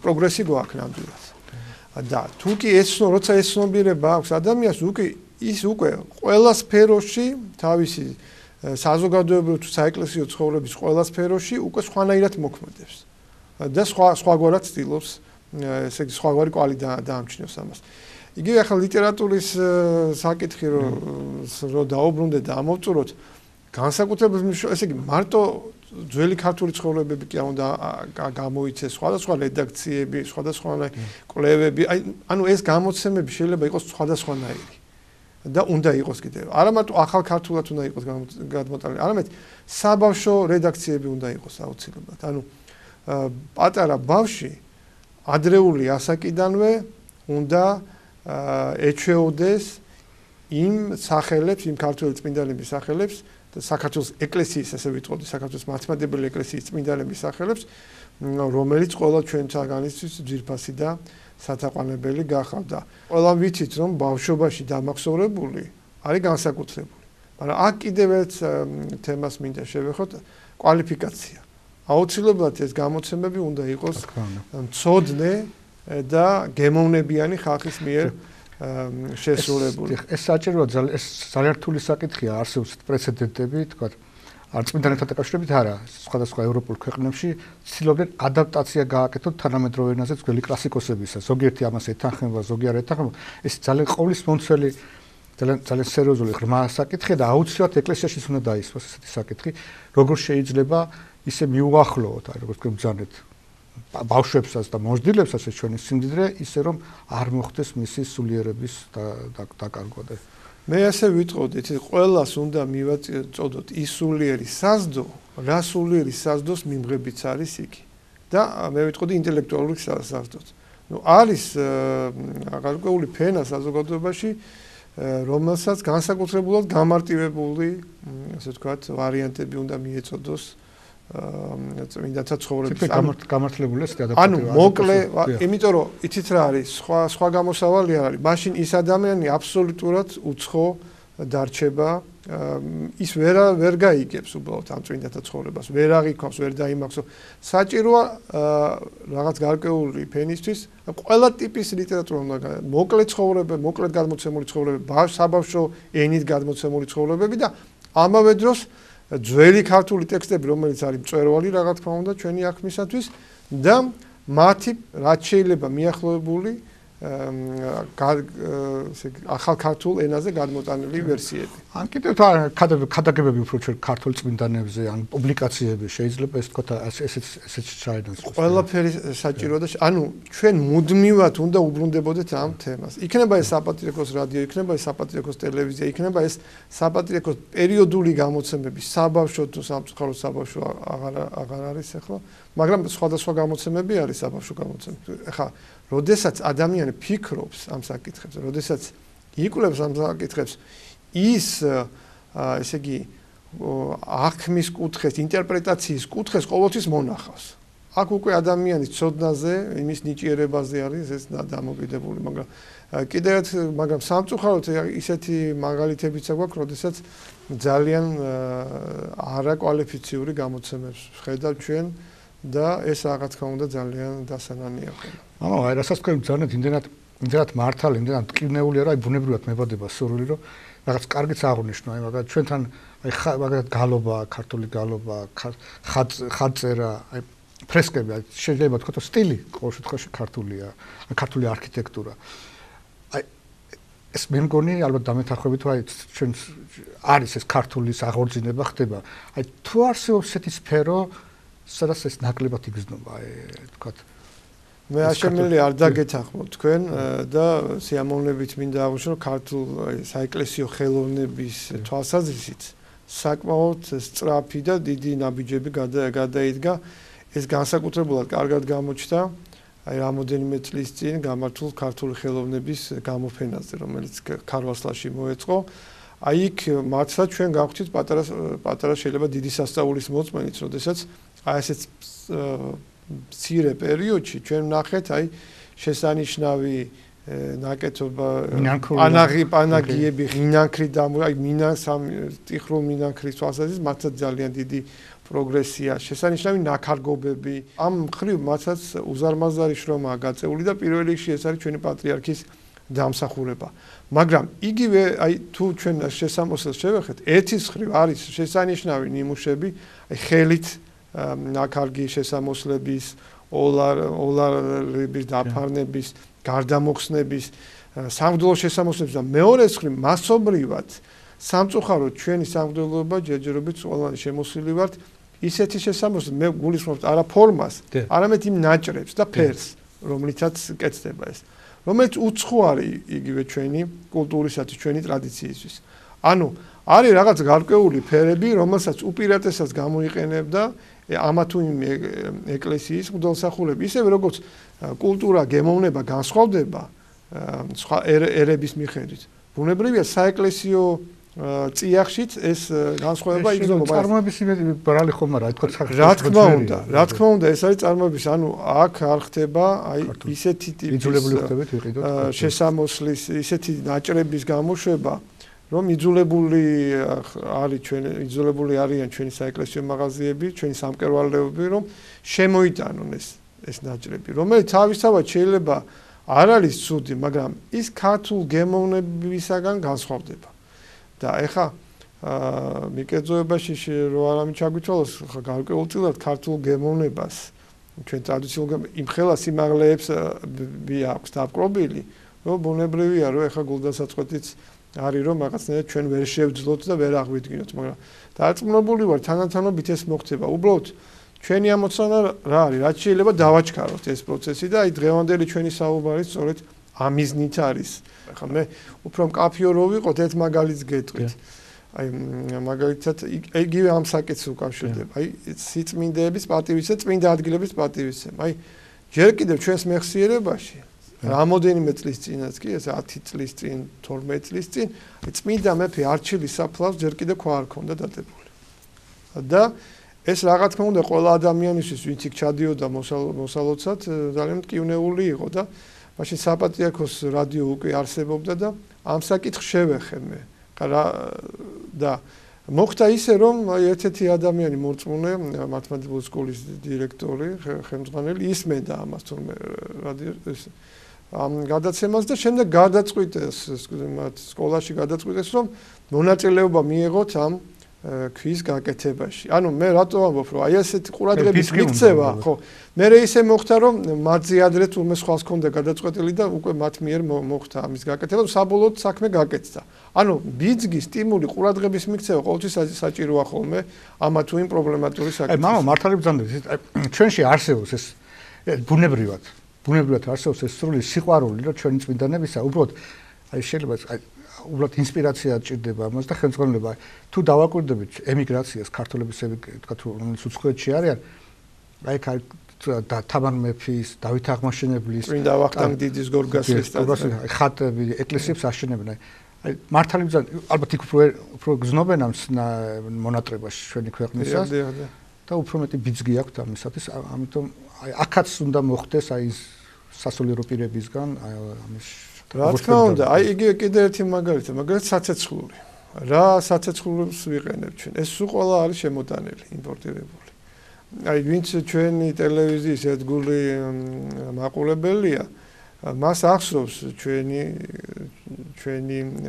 პროგრესი გვაქვს ნამდვილად. და თუ კი როცა ეს ცნობიერება აქვს ადამიანს, ის უკვე ყველა სფეროში თავისი საზოგადოებრივ თუ საეკლესიო ცხოვრების ყველა სფეროში უკვე სხვანაირად მოქმედებს და სხვაგვარად ცდილობს ესე იგი სხვაგვარი კვალი დაამჩნიოს ამას. იგივე ახლა ლიტერატურის საკითხი რომ დაუბრუნდეთ და ამოვწუროთ განსაკუთრებით ესე იგი მარტო ძველი ქართული ცხოვრებები კი არ უნდა გამოიცეს სხვადასხვა რედაქციები, სხვადასხვა კვლევები, ანუ ეს გამოცემები შეიძლება იყოს სხვადასხვანაირი. და უნდა იყოს კიდევ. არა მარტო ახალ ქართულად უნდა იყოს გადმოტანილი, არამედ საბავშვო რედაქციები უნდა იყოს აუცილებლად. ანუ პატარა ბავშვი ადრეული ასაკიდანვე უნდა ეჩვეოდეს იმ სახელებს, იმ ქართული წმინდანების სახელებს და საქართველოს ეკლესიის, ასე ვიტყოდი, საქართველოს მართლმადიდებელი ეკლესიის წმინდანების სახელებს, რომელიც ყველა ჩვენთაგანისთვის ძვირფასი და სათაყვანებელი გახავდა. ყველა ვიცით, რომ ბავშვობაში დამახსოვრებული არის განსაკუთრებული. მაგრამ აქ კიდევ ერთ თემას მინდა შევეხოთ, კვალიფიკაცია. აუცილებლად ეს გამოცემები უნდა იყოს მცოდნე და გემოვნებიანი ხალხის მიერ შესრულებული. ეს საჭიროა ძალიან რთული საკითხია, არსებობს პრეცედენტები, თქვა არ წმინდანებთან დაკავშირებით არა, სხვადასხვა ევროპულ ქვეყნებში ცდილობდნენ ადაპტაცია გააკეთონ თანამედროვე ენაზე ძველი კლასიკოსებისა. ზოგიერთი ამას ეთანხმება, ზოგი არ ეთანხმება. ეს ძალიან ყოვლისმომცველი ძალიან სერიოზული ღრმა საკითხია და აუცილებლად ეკლესიაში უნდა დაისვას ესეთი საკითხი, როგორ შეიძლება ისე მიუახლოვოთ, აი როგორც გვბრძანეთ ბავშვებსაც და მოждილებსაც ეს ჩვენი სიმდიდრე, ისე რომ არ მოხდეს მისი სულიერების დაკარგვა. მე ასე ვიტყოდით, ყველას უნდა მივაწოდოთ ის სულიერი საზდო, რა სულიერი საზდოს მიმღებიც არის იგი. და მე ვიტყოდი ინტელექტუალური საზდოთ. არის გარკვეული ფენა საზოგადოებაში, რომელსაც განსაკუთრებულად გამარტივებული, ასე ვთქვათ, ვარიანტები უნდა მიეწოდოს წმინდანთა ცხოვრების. გამართლებული ეს ადაპტაცია. ანუ მოკლე, იმიტომ რომ იცით რა არის, სხვა გამოსავალი არ არის. მაშინ ის ადამიანი აბსოლუტურად უცხო დარჩება, ის ვერ გაიგებს უბრალოდ ამ წმინდანთა ცხოვრებას, ვერ აღიქვამს, ვერ დაიმახსო. საჭიროა რაღაც გარკვეული ფენისთვის ყველა ტიპის ლიტერატურა უნდა მოკლე ცხოვრება, მოკლედ გადმოცემული ცხოვრება, საბავშვო ენით გადმოცემული ცხოვრებები და ამავე დროს ძველი ქართული ტექსტები, რომელიც არის მწვერვალი რა თქმა უნდა ჩვენი აღქმისათვის და მათი რაც შეიძლება მიახლოებული ახალ ქართულ ენაზე გადმოტანილი ვერსიები. ან კიდევ ქადაგებები უფრო ჩვენ ქართულ წმინდანებზე, ან პუბლიკაციები შეიძლება ეს თქვა ესეც ჩაედოს. ყველაფერი საჭიროა და ანუ ჩვენ მუდმივად უნდა უბრუნდებოდეთ ამ თემას. იქნება ეს საპატრიარქოს რადიო, იქნება ეს საპატრიარქოს ტელევიზია, იქნება ეს საპატრიარქოს პერიოდული გამოცემები, საბავშვო თუ სამწუხარო საბავშვო აღარ არის ახლა, მაგრამ სხვადასხვა გამოცემები არის საბავშვო გამოცემები. ახლა როდესაც ადამიანი ფიქრობს ამ საკითხებზე, როდესაც იკვლევს ამ საკითხებს, ის ესე იგი აღქმის კუთხეს, ინტერპრეტაციის კუთხეს ყოველთვის მონახავს. აქ უკვე ადამიანის ცოდნაზე, იმის ნიჭიერებაზე არის ეს დამოკიდებული, მაგრამ სამწუხაროდ ისეთი მაგალითებიც აქვს, როდესაც ძალიან არაკვალიფიციური გამოცემებს ხედავ ჩვენ და ეს რა თქმა უნდა ძალიან დასანანია ხდება. აი რასაც თქვენ ბრძანეთ, იმდენად მართალი, იმდენად ტკივნეულია, რომ აი ბუნებრივად მებადება სურვილი, რომ რაღაც კარგიც აღნიშნო, აი მაგალითად ჩვენთან აი მაგალითად გალობა, ქართული გალობა, ხატწერა, აი ფრესკები, აი შეიძლება თქვა რომ სტილი ყოველ შემთხვევაში ქართულია, ქართული არქიტექტურა. აი ეს მე მგონი ალბათ დამეთანხმებით, რომ აი ჩვენ არის ეს ქართულის აღორძინება ხდება. აი თუ არსებობს ესეთი სფერო, სადაც ეს ნაკლებად იგრძნობა, თქვა მე აშემილი არ დაგეთანხმოთ თქვენ და სიამოვნებით მინდა აღვნიშნო ქართულ საეკლესიო ხელოვნების თვალსაზრისით საკმაოდ სწრაფი და დიდი ნაბიჯები გადაიდგა. ეს განსაკუთრებულად კარგად გამოჩნდა აი რამოდენიმე წლის წინ გამართულ ქართული ხელოვნების გამოფენაზე, რომელიც ქარვასლაში მოეწყო. აი იქ მართლა ჩვენ გავხდით პატარა შეიძლება დიდი სასწაულის მოწმენით, როდესაც აი ესეც მცირე პერიოდში ჩვენ ვნახეთ აი შესანიშნავი ნაკეთობა პანაგიები ღინანქრით აი ტიხრულ მინანქრის თვალსაზრისით მართლა ძალიან დიდი პროგრესია, შესანიშნავი ნაქარგობები. ამ მხრივ მართლაც უზარმაზარი შრომაა გაწეული და პირველ რიგში ეს არის ჩვენი პატრიარქის დამსახურება. მაგრამ იგივე აი თუ ჩვენ შესამოსელს შევეხეთ, ერთის მხრივ არის შესანიშნავი ნიმუშები, აი ხელით ნაქარგი შესამოსლების, ოლარების დაფარნების, გარდამოხსნების, სამღვდელო შესამოსლების და მეორეს მხრივ მასობრივად სამწუხაროდ ჩვენი სამღვდელოება ჯერჯერობით ყველანი შემოსილი ვართ ისეთი შესამოსლებით, მე გულისხმობთ არა ფორმას, არამედ იმ ნაჭრებს და ფერს, რომლითაც კეთდება ეს. რომელიც უცხო არის იგივე ჩვენი კულტურისათვის, ჩვენი ტრადიციისთვის. ანუ არის რაღაც გარკვეული ფერები, რომელსაც უპირატესად გამოიყენებდა ამა თუ იმ ეკლესიის მღვდელმსახურები. ისევე როგორც კულტურა გემოვნება განსხვავდება სხვა ერების მიხედვით. ბუნებრივია საეკლესიო წიაღშიც ეს განსხვავება იგრძნობა. წარმოების ბრალი ხომ არა, თქო რა თქმა უნდა, ეს არის წარმოების, ანუ აქ არ ხდება აი ისეთი ტიპის შესამოსლის, ისეთი ნაჭრების გამოშვება, რომ იძულებული არიან ჩვენი საეკლესიო მაღაზიები, ჩვენი სამკერვალეები, რომ შემოიტანონ ეს ნაჭრები, რომელიც თავისთავად შეიძლება არ არის ცუდი, მაგრამ ის ქართულ გემოვნებისაგან განსხვავდება. და ეხა მიკერძოებაში რო არამე ჩაგვიცვალოს გარკვეულწილად ქართულ გემოვნებას ჩვენ ტრადიციულ იმ ხელა სიმაღლეებს აქვს დაპყრობილი, რომ ბუნებრივია, რომ ეხა გულდასაწყვეტიც არის, რომ რაღაცნაირად ჩვენ ვერ შევძლოთ და ვერ აღვიდგინოთ, მაგრამ დარწმუნებული ვარ, თანდათანობით ეს მოხდება. უბრალოდ ჩვენი ამოცანა რა არის, რაც შეიძლება დავაჩქაროთ ეს პროცესი და აი დღევანდელი ჩვენი საუბარი სწორედ ამიზნით არის. ეხლა მე უფრო მკაფიო რო ვიყოთ, ერთ მაგალითს გეტყვით. აი მაგალითად იგივე ამ საკითხს უკავშირდება. აი სიწმინდეების პატივისცემა, წმინდა ადგილების პატივისცემა. აი ჯერ კიდევ ჩვენს მეხსიერებაში რამოდენიმე წლის წინაც კი ეს 10 წლის წინ, 12 წლის წინ, აი წმინდა მეფე არჩილის საფლავს ჯერ კიდევ ქვა არ ქონდა დადებული. და ეს რა თქმა უნდა ყველა ადამიანისთვის, ვინც იქ ჩადიოდა მოსალოცად, ძალიან მტკივნეული იყო და მაშინ საპატრიარქოს რადიო უკვე არსებობდა და ამ საკითხს შევეხე მე. და მოხდა ისე, რომ ერთ-ერთი ადამიანი მორწმუნე, მათემატიკური სკოლის დირექტორი, ხელმძღვანელი, ისმენდა ამას თორმე რადიოს ამ გადაცემას და შემდეგ გადაწყვიტეს მათ სკოლაში გადაწყვიტეს, რომ მონაწილეობა მიიღოთ ამ ქვის გაკეთებაში. ანუ მე რატო ამბობ, რომ აი ესეთი ყურადღების მიქცევა, ხო, მე ისე მოხდა, რომ მათზე ადრე თურმე სხვას ჰქონდა გადაწყვეტილი და უკვე მათ მიერ მოხდა ამის გაკეთება, საბოლოოდ საქმე გაკეთდა. ანუ ბიძგი, სტიმული, ყურადღების მიქცევა ყოველთვის საჭიროა ხოლმე ამა თუ იმ პრობლემატური საკითხის. აი, მამა მართალი ბრძანდება, ჩვენში არსებობს ეს ბუნებრივად არსებობს ეს სრული სიყვარული, რომ ჩვენი წმინდანებისა, უბრალოდ აი შეიძლება უბრალოდ ინსპირაცია ჭირდება ამას და ხელმძღვანელობა. თუ დავაკვირდებით ემიგრაციას, ქართველების თქვათ, რომელიც უცხოეთში არიან, აი თამარ მეფის, დავით აღმაშენებლის, წმინდა ვახტანგ დიდის გორგასლის ხატები, ეკლესიებს აშენებენ. აი მართალი ბრძანება, ალბათ იქ უფრო გზნობენ ამ მონატრებაში ჩვენი ქვეყნისას და უფრო მეტი ბიძგი აქვთ ამისათვის, ამიტომ აი აქაც უნდა მოხდეს აი სასულიერო პირებისგან ამის რა თქმა უნდა, აი იგივე კიდე ერთი მაგალითი, მაგალითად საცეცხლური. რა საცეცხლურს ვიყენებ ჩვენ? ეს სულ ყველა არის შემოტანილი, იმპორტირებული. აი ვინც ჩვენი ტელევიზიის ერთგული მაყურებელია, მას ახსოვს ჩვენი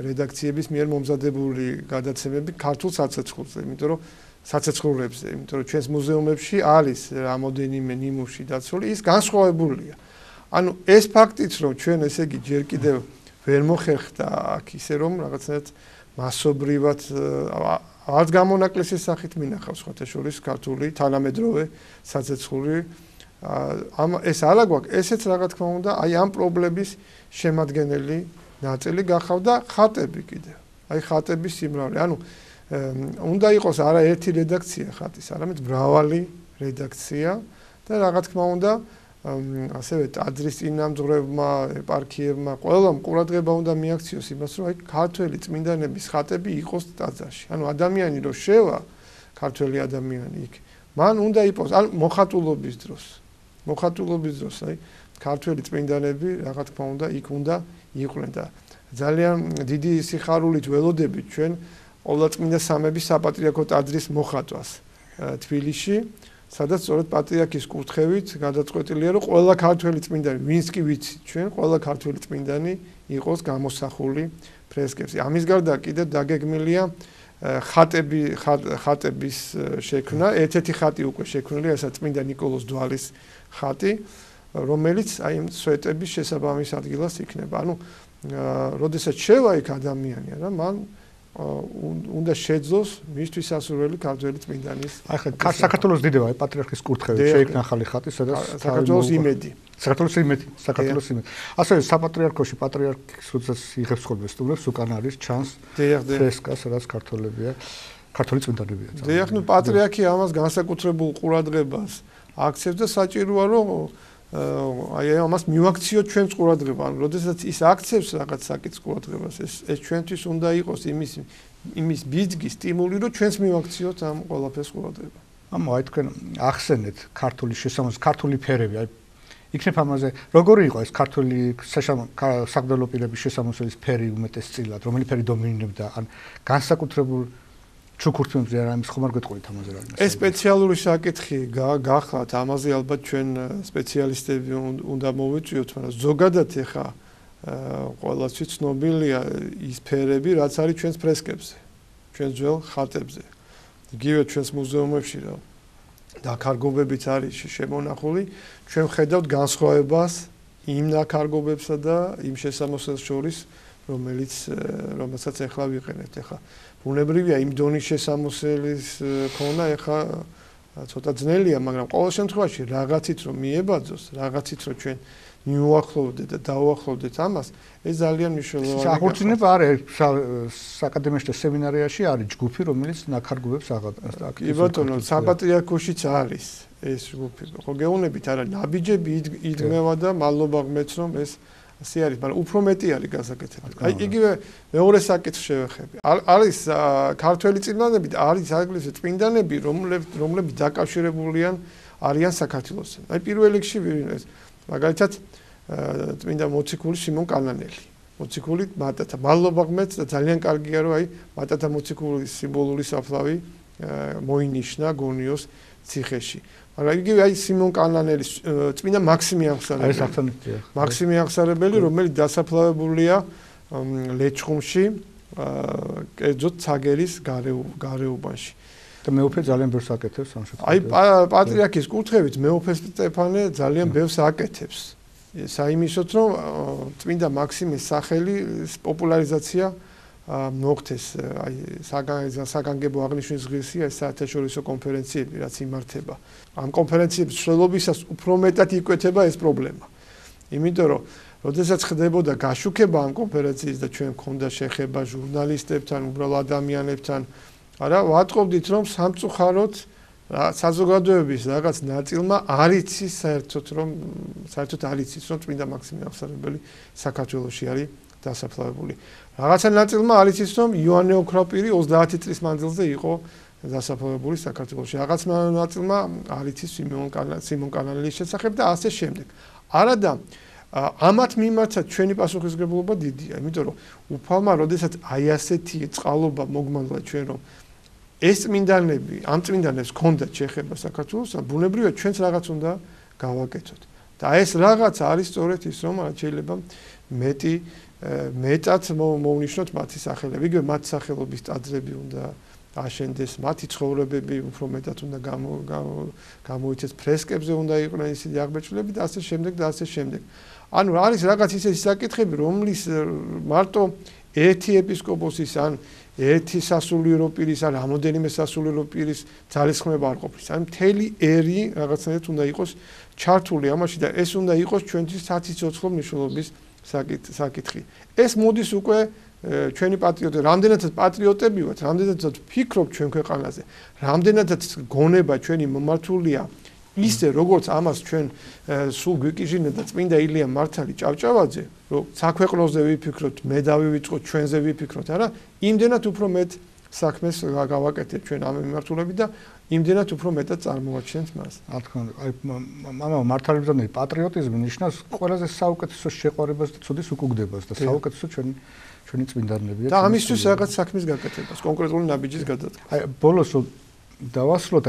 რედაქციების მიერ მომზადებული გადაცემები ქართულ საცეცხლურზე, იმიტომ რომ საცეცხლურებზე, იმიტომ რომ ჩვენს მუზეუმებში არის რამოდენიმე ნიმუში დაცული, ის განსხვავებულია. ანუ ეს ფაქტიც რომ ჩვენ ესე იგი ჯერ კიდევ ვერ მოხერხდა აქ ისე რომ რაღაცნაირად მასობრივად არც გამონაკლისის სახით მინახავს სხვათა შორის ქართული თანამედროვე საცეცხლური ეს არა გვაქვს ესეც რა თქმა უნდა აი ამ პრობლემის შემადგენელი ნაწილი გახავდა ხატები კიდევ აი ხატების სიმრავლე ანუ უნდა იყოს არა ერთი რედაქცია ხატის არამედ მრავალი რედაქცია და რა თქმა უნდა ასევე ტაძრის წინამძღვრებმა, ეპარქიებმა, ყველამ ყურადღება უნდა მიაქციოს იმას, რომ აი ქართველი წმინდანების ხატები იყოს ტაძარში. ანუ ადამიანი რო შევა, ქართველი ადამიანი იქ, მან უნდა იყოს, ან მოხატულობის დროს, აი ქართველი წმინდანები, რა თქმა უნდა, იქ უნდა იყვნენ და ძალიან დიდი სიხარულით ველოდებით ჩვენ ყოვლადწმინდა სამების საპატრიარქო ტაძრის მოხატვას თბილისში. სადაც სწორედ პატრიარქის კურთხევით გადაწყვეტილია, რომ ყველა ქართველი წმინდანი, ვინც კი ვიცით ჩვენ, ყველა ქართველი წმინდანი იყოს გამოსახული ფრესკებზე. ამის გარდა კიდევ დაგეგმილია ხატების შექმნა. ერთ-ერთი ხატი უკვე შექმნილია, ესაც წმინდა ნიკოლოზ დვალის ხატი, რომელიც აი ამ სვეტების შესაბამის ადგილას იქნება. ანუ როდესაც შევა იქ ადამიანი, რა, მან უნდა შეძლოს მისთვის სასურველი ქართველი წმინდანის. აი ხა საქართველოს დიდება, აი პატრიარქის კურთხევით შეიქმნა ახალი ხატი, სადაც საქართველოს იმედი. საქართველოს იმედი. ასევე საპატრიარქოში პატრიარქის როდესაც იღებს ხოლმე სტუმრებს, უკან არის ჩანს ფრესკა, სადაც ქართველი წმინდანებია. დიახ, ნუ პატრიარქი ამას განსაკუთრებულ ყურადღებას აქცევს და საჭიროა რომ აი ამას მივაქციოთ ჩვენს ყურადღება. ანუ როდესაც ის აქცევს რაღაც საკითხს ყურადღებას, ეს ჩვენთვის უნდა იყოს იმის ბიძგი, სტიმული, რომ ჩვენს მივაქციოთ ამ ყველაფერს ყურადღება. აი თქვენ ახსენეთ ქართული შესამოსი, ქართული ფერები, აი იქნებ ამაზე როგორი იყო ეს ქართული საყდელო პირების შესამოსების ფერი უმეტესწილად, რომელი ფერი დომინირებდა, ან განსაკუთრებულ ჩუქურთმებზე არა იმის ხომ არ გეტყოლით ამაზე რა. ეს სპეციალური საკითხი გახლავთ, ამაზე ალბათ ჩვენ სპეციალისტები უნდა მოვიწვიოთ, მაგრამ ზოგადად ეხა ყველასთვის ცნობილია ის ფერები, რაც არის ჩვენს ფრესკებზე. ჩვენ ძველ ხატებზე. იგივე ჩვენს მუზეუმებში რა ნაქარგობებიც არის შემონახული, ჩვენ ხედავთ განსხვავებას იმ ნაქარგობებსა და იმ შესამოსელს შორის, რომელსაც ახლა ვიყენებთ. ახლა ბუნებრივია იმ დონის შესამოსელის ქონა ახლა ცოტა ძნელია, მაგრამ ყოველ შემთხვევაში რაღაცით რომ მიებაძოს, რაღაცით რომ ჩვენ მიუახლოვდეთ და დაუახლოვდეთ ამას, ეს ძალიან მნიშვნელოვანია. აღორძინება არის საკადემიაში და სემინარიაში არის ჯგუფი, რომელიც ნაქარგობებს აკეთებს. კი ბატონო, საპატრიარქოშიც არის ეს ჯგუფი. ხო გეუბნებით, არა, ნაბიჯები იდგმევა და მადლობა ღმერთს რომ ეს ასე არის, მაგრამ უფრო მეტი არის გასაკეთებელი. აი იგივე მეორე საკითხს შევეხები. არის ქართველი წმინდანები, არის საეკლესიო წმინდანები, რომლებიც დაკავშირებულიან არიან საქართველოსთან. აი პირველ რიგში ვინმეს მაგალითად წმინდა მოციქული სიმონ კანანელი. მოციქული მატათა მადლობა ღმერთს და ძალიან კარგია რომ აი მატათა მოციქულის სიმბოლური საფლავი მოინიშნა გონიოს ციხეში. მაგრამ იგივე აი სიმონ კანანელის წმინდა მაქსიმე აღსარებელი, რომელიც დასაფლავებულია ლეჩხუმში, კერძოდ ცაგერის გარეუბანში. და მეუფე ძალიან ბევრს აკეთებს ამ შემთხვევაში. აი პატრიარქის კურთხევით მეუფე სტეფანე ძალიან ბევრს აკეთებს. საიმისოთ რომ წმინდა მაქსიმეს სახელის პოპულარიზაცია მოხდეს, აი საგანგებო აღნიშვნის ღირსია ეს საერთაშორისო კონფერენციები, რაც იმართება. ამ კონფერენციების მსვლელობისას უფრო მეტად იკვეთება ეს პრობლემა. იმიტომ რომ როდესაც ხდებოდა გაშუქება ამ კონფერენციის და ჩვენ მქონდა შეხება ჟურნალისტებთან, უბრალო ადამიანებთან, არა, ვატყობდით რომ სამწუხაროდ საზოგადოების რაღაც ნაწილმა არ იცის საერთოდ არ იცის რომ წმინდა მაქსიმე აღსარებელი საქართველოში არის დასაფლავებული. რაღაცა ნაწილმა არ იცის რომ იოანე ოქროპირი 30 წლის მანძილზე იყო დასაფლავებული საქართველოში. რაღაც ნაწილმა არ იცის სიმონ კანანელის შესახებ და ასე შემდეგ. არადა ამათ მიმართაც ჩვენი პასუხისმგებლობა დიდია, იმიტომ რომ უფალმა როდესაც აი ასეთი წყალობა მოგმანლა ჩვენ რომ ეს წმინდანები, ამ წმინდანებს ჰქონდათ შეხება საქართველოსთან, ბუნებრივია ჩვენც რაღაც უნდა გავაკეთოთ. და ეს რაღაც არის სწორედ ის, რომ შეიძლება მეტად მოვნიშნოთ მათი სახელები. იგივე მათი სახელობის ტაძრები უნდა აშენდეს, მათი ცხოვრებები უფრო მეტად უნდა გამოიცეს, ფრესკებზე უნდა იყვნენ ისეთი აღბეჭდები და ასე შემდეგ და ასე შემდეგ. ანუ არის რაღაც ისეთი საკითხები, რომლის მარტო ერთი ეპისკოპოსის ან ერთი სასულიერო პირის ან რამოდენიმე სასულიერო პირის ძალისხმევა არ ყოფნის. ან მთელი ერი რაღაცნაირად უნდა იყოს ჩართული ამაში და ეს უნდა იყოს ჩვენთვის საციცოცხლო მნიშვნელობის საკითხი. ეს მოდის უკვე ჩვენი პატრიოტები, რამდენადაც პატრიოტები ვართ, რამდენადაც ფიქრობთ ჩვენ ქვეყანაზე, რამდენადაც გონება ჩვენი მომართულია ისე როგორც ამას ჩვენ სულ გვიკიჟინა და წმინდა ილია მართალი ჭავჭავაძე, რომ საქვეყნოზე ვიფიქროთ, მე დავივიწყოთ, ჩვენზე ვიფიქროთ, არა, იმდენად უფრო მეტ საქმეს გავაკეთებთ ჩვენ ამ მიმართულებით და იმდენად უფრო მეტად წარმოაჩენთ მას. რა თქმა უნდა, აი მამაო მართალი ბრძანები პატრიოტიზმი ნიშნავს ყველაზე საუკეთესო შეყვარებას და ცუდის უკუგდებას და საუკეთესო ჩვენი წმინდანებია. და ამისთვის რაღაც საქმის გაკეთებას, კონკრეტული ნაბიჯის გადადგმა. აი ბოლოს დავასრულოთ,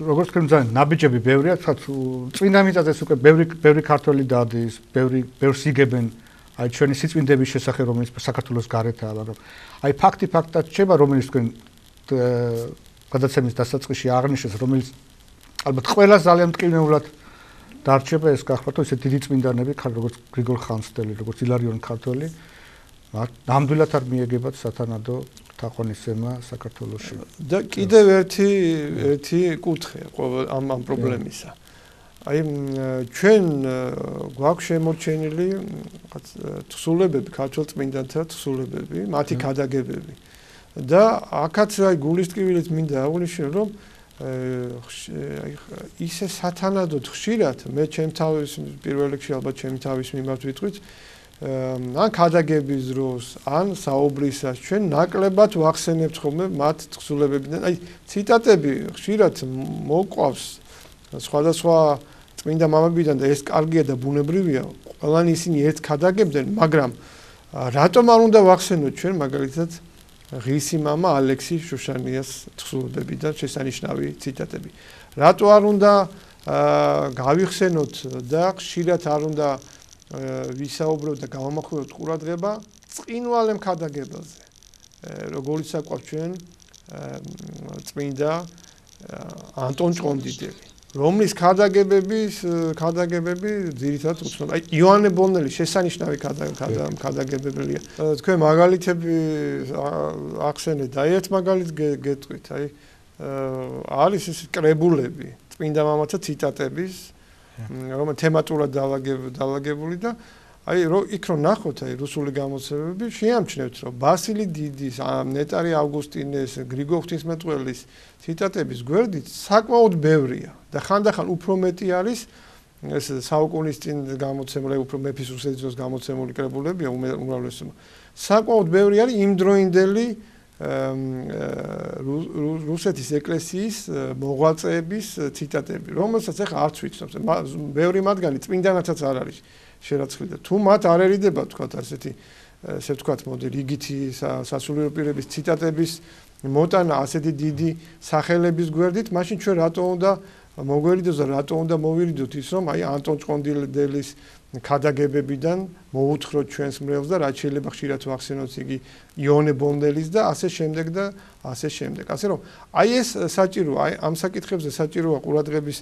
როგორც თქვენ ძალიან ნაბიჯები ბევრია, წმინდა მიწაზე უკვე ბევრი ქართველი დადის, ბევრს იგებენ აი ჩვენი სიწმინდების შესახებ, რომელიც საქართველოს გარეთაა, მაგრამ აი ფაქტად რჩება, რომელიც თქვენ გადაცემის დასაწყისში აღნიშნეს, რომელიც ალბათ ყველა ძალიან მტკივნეულად დარჩება, ეს გახმართ ისე დიდი წმინდანები, როგორც გრიგოლ ხანძთელი, როგორც ილარიონ ქართველი, ნამდვილად არ მიეგებათ სათანადო თაყვანისცემა საქართველოში. და კიდევ ერთი კუთხე ამ პრობლემისა. აი ჩვენ გვაქვს შემორჩენილი თხზულებები, ქართულ წმინდანთა თხზულებები, მათი გადაგებები. და აქაც აი გულისტკივილით მინდა აღვნიშნო, რომ ისე სათანადოდ ხშირად მე ჩემ თავის პირველ რიგში ალბათ ჩემ თავის მიმართ ვიტყვით, ან ქადაგების დროს, ან საუბრისას ჩვენ ნაკლებად ვახსენებთ ხოლმე მათ თხზულებებიდან. აი ციტატები ხშირად მოყვავს სხვადასხვა წმინდა მამებიდან და ეს კარგია და ბუნებრივია, ყველანი ისინი ერთ ქადაგებდნენ, მაგრამ რატომ არ უნდა ვახსენოთ ჩვენ მაგალითად ღირსი მამა ალექსი შუშანიას თხზულებებიდან შესანიშნავი ციტატები. რატო არ უნდა გავიხსენოთ და ხშირად არ უნდა ვისაუბროთ და გავამახვილოთ ყურადღება წინვალე ქადაგებაზე, როგორიც აკვავს ჩვენ წმინდა ანტონ ჭყონდიდელი, რომლის ქადაგებები ძირითადად უცნობია. აი იოანე ბოლნელი შესანიშნავი ქადაგებებია. თქვენ მაგალითები ახსენეთ, აი ერთ მაგალითს გეტყვით, აი არის ეს კრებულები, წმინდა მამათა ციტატების, რომელიც თემატურად დაალაგებული და აი იქ რომ ნახოთ აი რუსული გამოცემები, შეამჩნევთ რომ ბასილი დიდის, ნეტარი ავგუსტინეს, გრიგოლ ღვთისმეტყველის ციტატების გვერდით საკმაოდ ბევრია და ხანდახან უფრო მეტი არის ეს საუკუნის წინ გამოცემული, უფრო მეფის უსეძნოს გამოცემული კრებულებია უმრავლესობა. საკმაოდ ბევრი არის იმდროინდელი რუსეთის ეკლესიის მოღვაწეების ციტატები, რომელსაც ახლა არც ვიცნობთ. ბევრი მათგანი წმინდანათაც არ არის შერაცხილი და თუ მათ არ ერიდება თქვათ ასეთი ესე ვთქვათ მოდი რიგითი სასულიერო პირების ციტატების მოტანა ასეთი დიდი სახელების გვერდით, მაშინ ჩვენ რატო უნდა მოგვერიდოს და რატო უნდა მოვირიდოთ ის რომ აი ანტონ ჭყონდილის ქადაგებებიდან მოუთხროთ ჩვენს მრევლს და რაც შეიძლება ხშირად ვახსენოთ იგი იოანე ბოლნელის და ასე შემდეგ და ასე შემდეგ. ასე რომ აი ეს საჭიროა, აი ამ საკითხებზე საჭიროა ყურადღების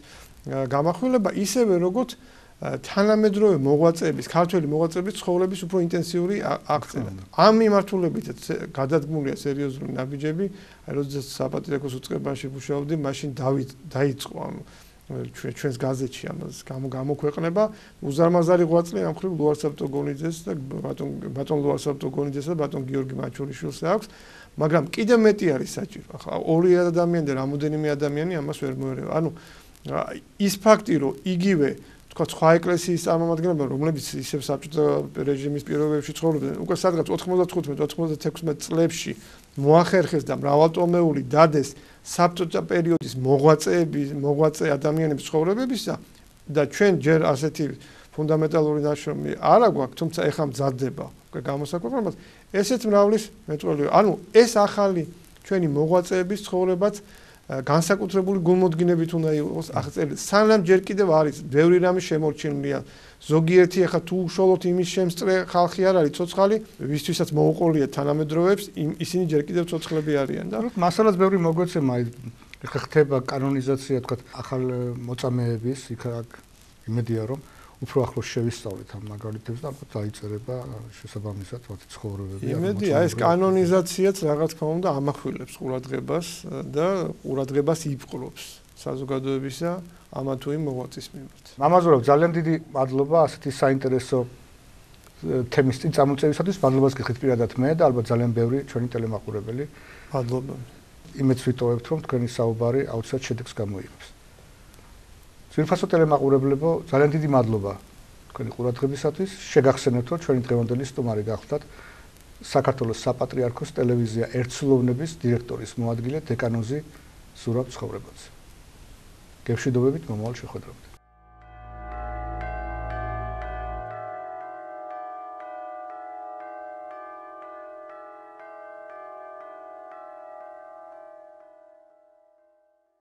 გამახვილება ისევე როგორც თანამედროვე მოღვაწეების, ქართველი მოღვაწეების ცხოვრების უფრო ინტენსიური აღწერა. ამ მიმართულებით გადადგმულია სერიოზული ნაბიჯები, აი როდესაც საპატრიარქოს უწყებაში ვმუშაობდი, მაშინ დაიწყო ამ ჩვენს გაზეთში ამას გამოქვეყნება უზარმაზარი ღვაწლი ამ ხრივ ლუარსაბ ტოგონიძეს და ბატონ ლუარსაბ ტოგონიძეს და ბატონ გიორგი მაჩურიშვილს აქვს, მაგრამ კიდევ მეტი არის საჭირო. ახლა ორი ადამიანი და რამოდენიმე ადამიანი ამას ვერ მოერევა. ანუ ის ფაქტი, რომ იგივე თქვა სხვა ეკლესიის წარმომადგენლები, რომლებიც ისევ საბჭოთა რეჟიმის პირობებში ცხოვრობდნენ, უკვე სადღაც 95-96 წლებში მოახერხეს და მრავალტომეული დადეს საბჭოთა პერიოდის მოღვაწე ადამიანების ცხოვრებებისა და ჩვენ ჯერ ასეთი ფუნდამენტალური ნაშრომი არ აგვაქვს, თუმცა ეხლა მზადდება გამოსაკვირველად, ესეც მრავლის მეწვეულია. ანუ ეს ახალი ჩვენი მოღვაწეების ცხოვრებაც განსაკუთრებული გულმოდგინებით უნდა იყოს აღწერილი. სანამ ჯერ კიდევ არის ბევრი რამე შემორჩენილია. ზოგიერთი ახლა თუ უშუალოდ იმის შემსწრე ხალხი არ არის ცოცხალი, ვისთვისაც მოუყოლია თანამედროვეებს, ისინი ჯერ კიდევ ცოცხლები არიან და მასალაც ბევრი მოგვეცემა, ეხლა ხდება კანონიზაცია, თქვა ახალ მოწამეების, იქ იმედია რომ უფრო ახლოს შევისწავლეთ ამ მაგალითებს და დაიწერება შესაბამისად მათი ცხოვრებები. იმედია ეს კანონიზაციაც რაღაც თქმა უნდა ამახვილებს ყურადღებას და ყურადღებას იპყრობს საზოგადოებისა ამა თუ იმ მოღვაწის მიმართ. მამაზორავ, ძალიან დიდი მადლობა ასეთი საინტერესო თემის წინ წამოწევისათვის. მადლობას გიხდით პირადად მე და ალბათ ძალიან ბევრი ჩვენი ტელემაყურებელი. მადლობა. იმედს ვიტოვებთ რომ თქვენი საუბარი აუცილებლად შედეგს გამოიღებს. ძვირფასო ტელემაყურებლებო, ძალიან დიდი მადლობა თქვენი ყურადღებისათვის. შეგახსენებთ, რომ ჩვენი დღევანდელი სტუმარი გახლდათ საქართველოს საპატრიარქოს ტელევიზია ერთსულოვნების დირექტორის მოადგილე დეკანოზი ზურაბ ცხოვრებაძე. გემშვიდობებით მომავალ შეხვედრამდე.